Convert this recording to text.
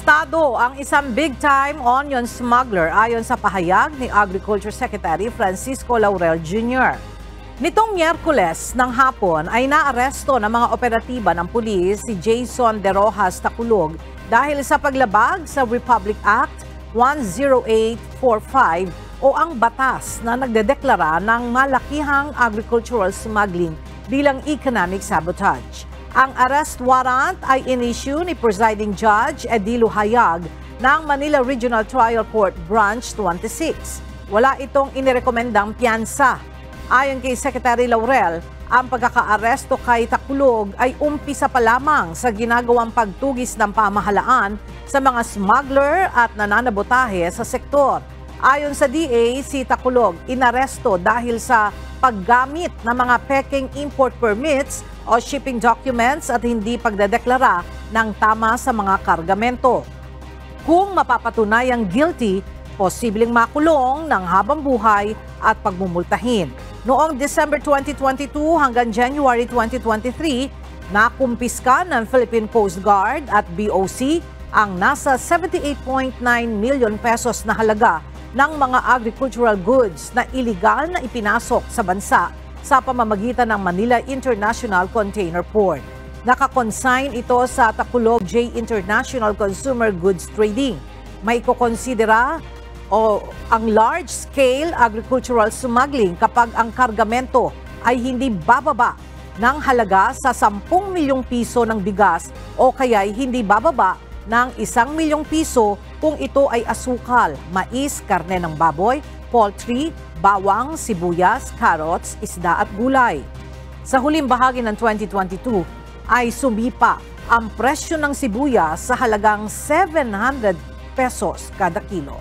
Arestado ang isang big-time onion smuggler ayon sa pahayag ni Agriculture Secretary Francisco Laurel Jr. Nitong Miyerkules ng hapon ay naaresto ng mga operatiba ng pulis si Jason De Rojas Taculog dahil sa paglabag sa Republic Act 10845 o ang batas na nagdedeklara ng malakihang agricultural smuggling bilang economic sabotage. Ang arrest warrant ay in-issue ni Presiding Judge Edilo Hayag ng Manila Regional Trial Court Branch 26. Wala itong inirekomendang piyansa. Ayon kay Secretary Laurel, ang pagkakaaresto kay Taculog ay umpisa pa lamang sa ginagawang pagtugis ng pamahalaan sa mga smuggler at nananabotahe sa sektor. Ayon sa DA, si Taculog inaresto dahil sa paggamit ng mga peking import permits o shipping documents at hindi pagdedeklara ng tama sa mga kargamento. Kung mapapatunayang guilty, posibleng makulong ng habang buhay at pagmumultahin. Noong December 2022 hanggang January 2023, nakumpiska ng Philippine Coast Guard at BOC ang nasa 78.9 million pesos na halaga ng mga agricultural goods na iligal na ipinasok sa bansa sa pamamagitan ng Manila International Container Port. Nakakonsign ito sa Taculog J International Consumer Goods Trading. May kukonsidera ang large-scale agricultural smuggling kapag ang kargamento ay hindi bababa ng halaga sa 10 milyong piso ng bigas o kaya'y hindi bababa ng 1 milyong piso kung ito ay asukal, mais, karne ng baboy, poultry, bawang, sibuyas, carrots, isda at gulay. Sa huling bahagi ng 2022 ay sumipa ang presyo ng sibuyas sa halagang 700 pesos kada kilo.